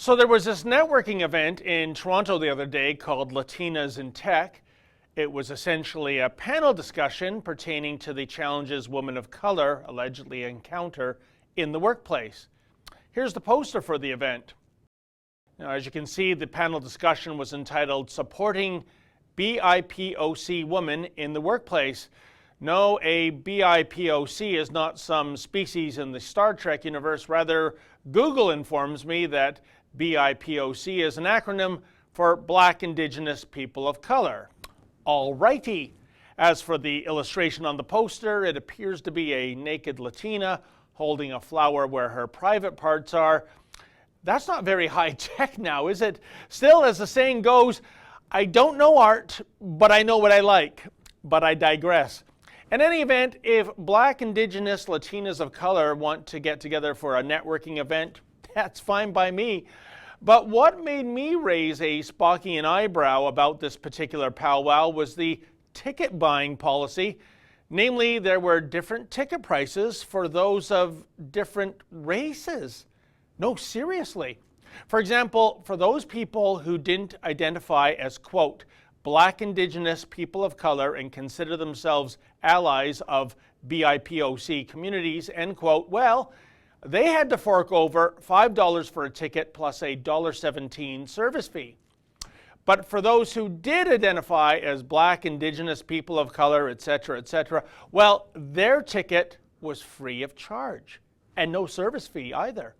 So there was this networking event in Toronto the other day called Latinas in Tech. It was essentially a panel discussion pertaining to the challenges women of color allegedly encounter in the workplace. Here's the poster for the event. Now, as you can see, the panel discussion was entitled Supporting BIPOC Women in the Workplace. No, a BIPOC is not some species in the Star Trek universe. Rather, Google informs me that BIPOC is an acronym for Black, Indigenous, People of Color. Alrighty. As for the illustration on the poster, it appears to be a naked Latina holding a flower where her private parts are. That's not very high tech now, is it? Still, as the saying goes, I don't know art, but I know what I like. But I digress. In any event, if Black, Indigenous, Latinas of color want to get together for a networking event, that's fine by me. But what made me raise a Spockian eyebrow about this particular powwow was the ticket buying policy. Namely, there were different ticket prices for those of different races. No, seriously. For example, for those people who didn't identify as, quote, Black, Indigenous, people of color and consider themselves allies of BIPOC communities, end quote, well, they had to fork over $5 for a ticket plus a $1.17 service fee. But for those who did identify as Black, Indigenous, people of color, etc., well, their ticket was free of charge and no service fee either.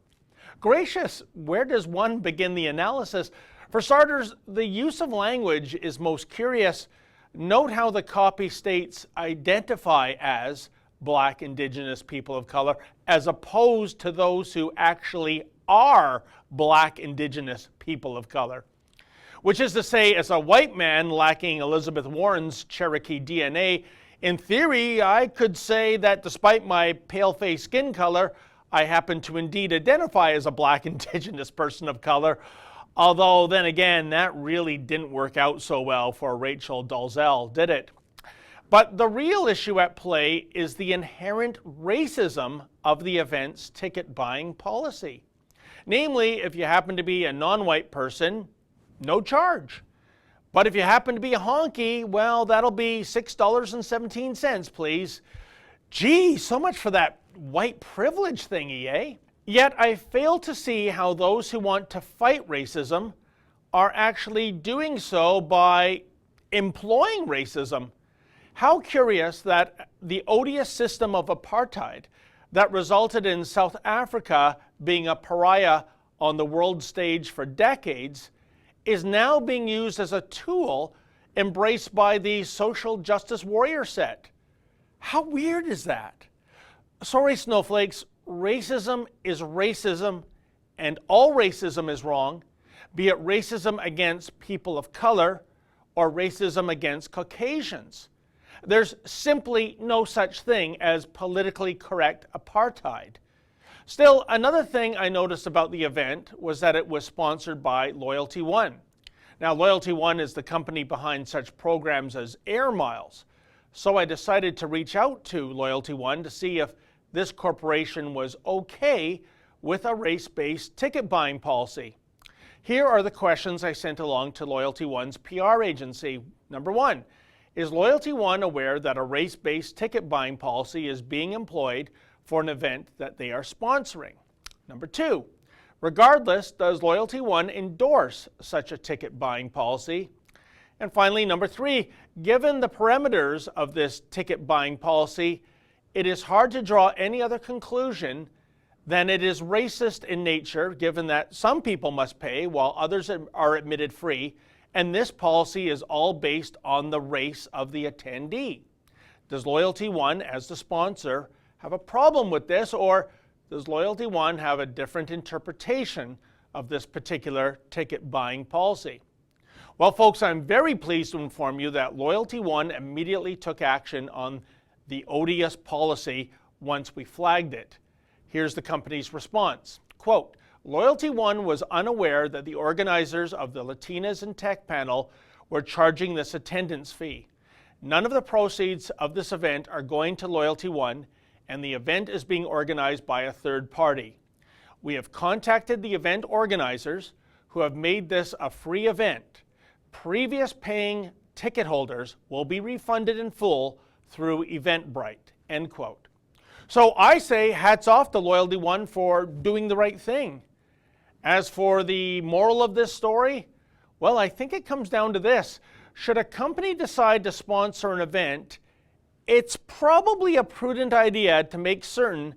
Gracious, where does one begin the analysis? For starters, the use of language is most curious. Note how the copy states identify as Black, Indigenous, people of color, as opposed to those who actually are Black, Indigenous, people of color. Which is to say, as a white man lacking Elizabeth Warren's Cherokee DNA, in theory, I could say that despite my pale-faced skin color, I happen to indeed identify as a Black, Indigenous person of color. Although, then again, that really didn't work out so well for Rachel Dolezal, did it? But the real issue at play is the inherent racism of the event's ticket buying policy. Namely, if you happen to be a non-white person, no charge. But if you happen to be a honky, well, that'll be $6.17, please. Gee, so much for that white privilege thingy, eh? Yet I fail to see how those who want to fight racism are actually doing so by employing racism. How curious that the odious system of apartheid that resulted in South Africa being a pariah on the world stage for decades is now being used as a tool embraced by the social justice warrior set. How weird is that? Sorry, snowflakes, racism is racism, and all racism is wrong, be it racism against people of color or racism against Caucasians. There's simply no such thing as politically correct apartheid. Still, another thing I noticed about the event was that it was sponsored by Loyalty One. Now, Loyalty One is the company behind such programs as Air Miles. So I decided to reach out to Loyalty One to see if this corporation was okay with a race-based ticket buying policy. Here are the questions I sent along to Loyalty One's PR agency. Number one, is Loyalty One aware that a race-based ticket buying policy is being employed for an event that they are sponsoring? Number two, regardless, does Loyalty One endorse such a ticket buying policy? And finally, number three, given the parameters of this ticket buying policy, it is hard to draw any other conclusion than it is racist in nature, given that some people must pay while others are admitted free, and this policy is all based on the race of the attendee. Does Loyalty One, as the sponsor, have a problem with this, or does Loyalty One have a different interpretation of this particular ticket buying policy? Well, folks, I'm very pleased to inform you that Loyalty One immediately took action on the odious policy once we flagged it. Here's the company's response. Quote, Loyalty One was unaware that the organizers of the Latinas in Tech panel were charging this attendance fee. None of the proceeds of this event are going to Loyalty One, and the event is being organized by a third party. We have contacted the event organizers who have made this a free event. Previous paying ticket holders will be refunded in full through Eventbrite, end quote. So I say hats off to Loyalty One for doing the right thing. As for the moral of this story, well, I think it comes down to this. Should a company decide to sponsor an event, it's probably a prudent idea to make certain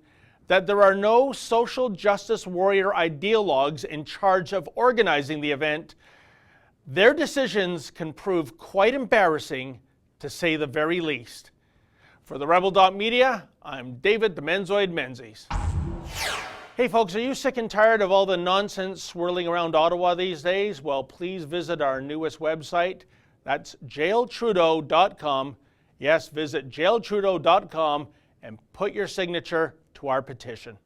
that there are no social justice warrior ideologues in charge of organizing the event. Their decisions can prove quite embarrassing, to say the very least. For the Rebel.media, I'm David the Menzoid Menzies. Hey folks, are you sick and tired of all the nonsense swirling around Ottawa these days? Well, please visit our newest website. That's jailtrudeau.com. Yes, visit jailtrudeau.com and put your signature to our petition.